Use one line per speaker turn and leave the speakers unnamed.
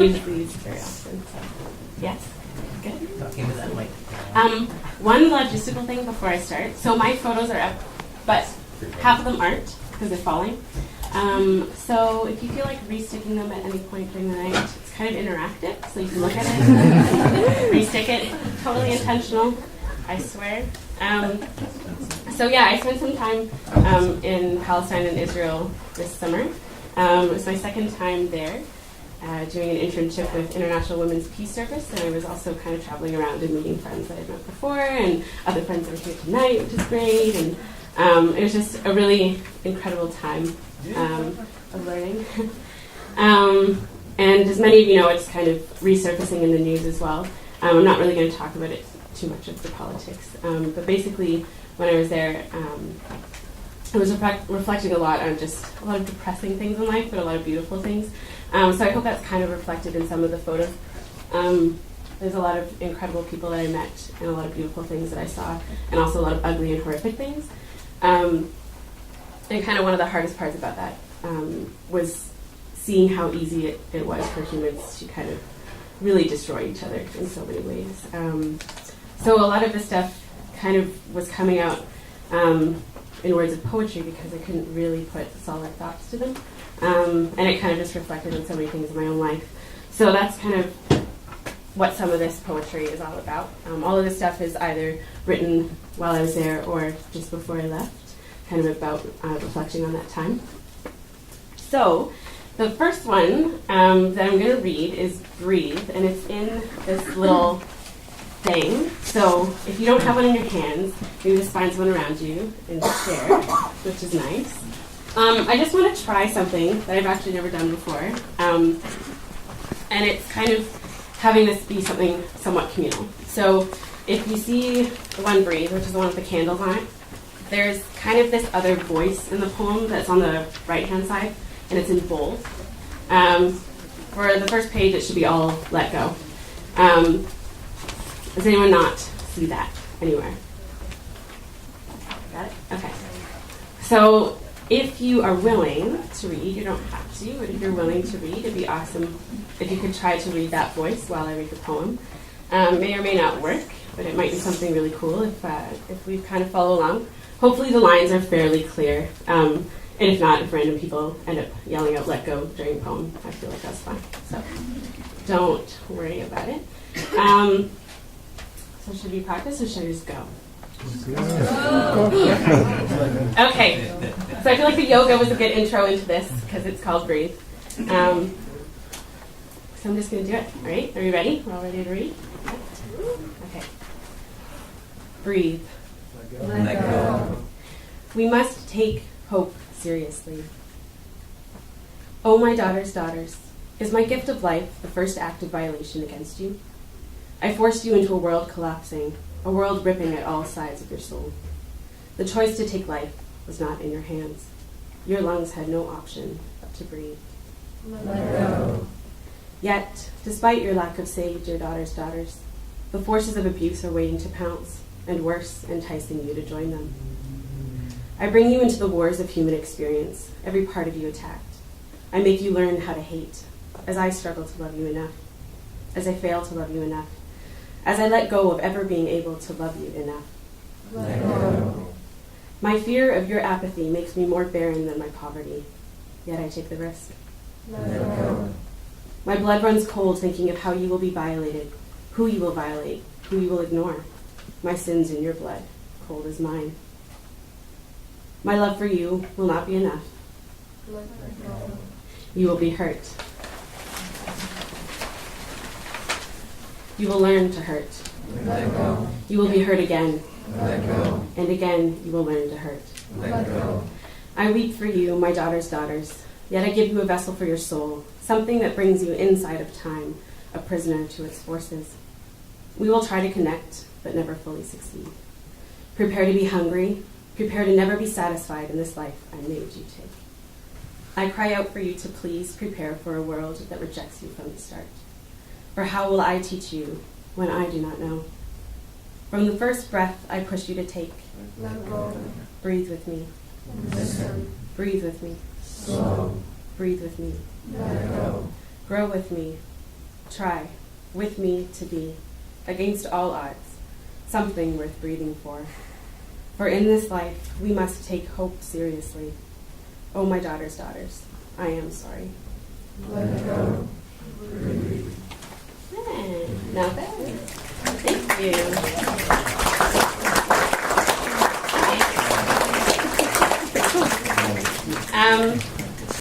use these very often. So, yes? Good?
Talking to that mic.
One logistical thing before I start. So my photos are up, but half of them aren't because they're falling. So if you feel like resticking them at any point during the night, it's kind of interactive, so you can look at it, restick it. Totally intentional, I swear. So yeah, I spent some time in Palestine and Israel this summer. It was my second time there, doing an internship with International Women's Peace Service, and I was also kind of traveling around and meeting friends that I'd met before, and other friends that are here tonight, which is great, and it was just a really incredible time of learning. And as many of you know, it's kind of resurfacing in the news as well. I'm not really going to talk about it too much of the politics, but basically when I was there, I was reflecting a lot on just a lot of depressing things in life, but a lot of beautiful things. So I hope that's kind of reflected in some of the photos. There's a lot of incredible people that I met and a lot of beautiful things that I saw, and also a lot of ugly and horrific things. And kind of one of the hardest parts about that was seeing how easy it was for humans to kind of really destroy each other in so many ways. So a lot of this stuff kind of was coming out in words of poetry because I couldn't really put solid thoughts to them. And it kind of just reflected on so many things in my own life. So that's kind of what some of this poetry is all about. All of this stuff is either written while I was there or just before I left, kind of about reflecting on that time. So the first one that I'm going to read is Breathe, and it's in this little thing. So if you don't have one in your hands, you just find someone around you and share, which is nice. I just want to try something that I've actually never done before, and it's kind of having this be something somewhat communal. So if you see the one Breathe, which is the one with the candles on it, there's kind of this other voice in the poem that's on the right-hand side, and it's in bold. For the first page, it should be all let go. Does anyone not see that anywhere? Got it? Okay. So if you are willing to read, you don't have to, but if you're willing to read, it'd be awesome if you could try to read that voice while I read the poem. May or may not work, but it might be something really cool if we kind of follow along. Hopefully the lines are fairly clear, and if not, if random people end up yelling out "let go" during the poem, I feel like that's fine. So don't worry about it. So should we practice or should I just go? Okay, so I feel like the yoga was a good intro into this because it's called Breathe. So I'm just going to do it. All right, are you ready? We're all ready to read? Okay. Breathe.
Let go.
We must take hope seriously. Oh, my daughter's daughters, is my gift of life the first act of violation against you? I forced you into a world collapsing, a world ripping at all sides of your soul. The choice to take life was not in your hands. Your lungs had no option but to breathe.
Let go.
Yet, despite your lack of say, dear daughter's daughters, the forces of abuse are waiting to pounce, and worse, enticing you to join them. I bring you into the wars of human experience, every part of you attacked. I make you learn how to hate, as I struggle to love you enough, as I fail to love you enough, as I let go of ever being able to love you enough.
Let go.
My fear of your apathy makes me more barren than my poverty, yet I take the risk.
Let go.
My blood runs cold thinking of how you will be violated, who you will violate, who you will ignore. My sins in your blood, cold as mine. My love for you will not be enough.
Let go.
You will be hurt. You will learn to hurt.
Let go.
You will be hurt again,
Let go.
and again you will learn to hurt.
Let go.
I weep for you, my daughter's daughters, yet I give you a vessel for your soul, something that brings you inside of time, a prisoner to its forces. We will try to connect, but never fully succeed. Prepare to be hungry, prepare to never be satisfied in this life I made you take. I cry out for you to please prepare for a world that rejects you from the start. For how will I teach you when I do not know? From the first breath I push you to take,
Let go.
breathe with me,
Listen.
breathe with me,
Slow.
breathe with me,
Let go.
grow with me, try with me to be, against all odds, something worth breathing for. For in this life, we must take hope seriously. Oh, my daughter's daughters, I am sorry.
Let go.
Now that. Thank you.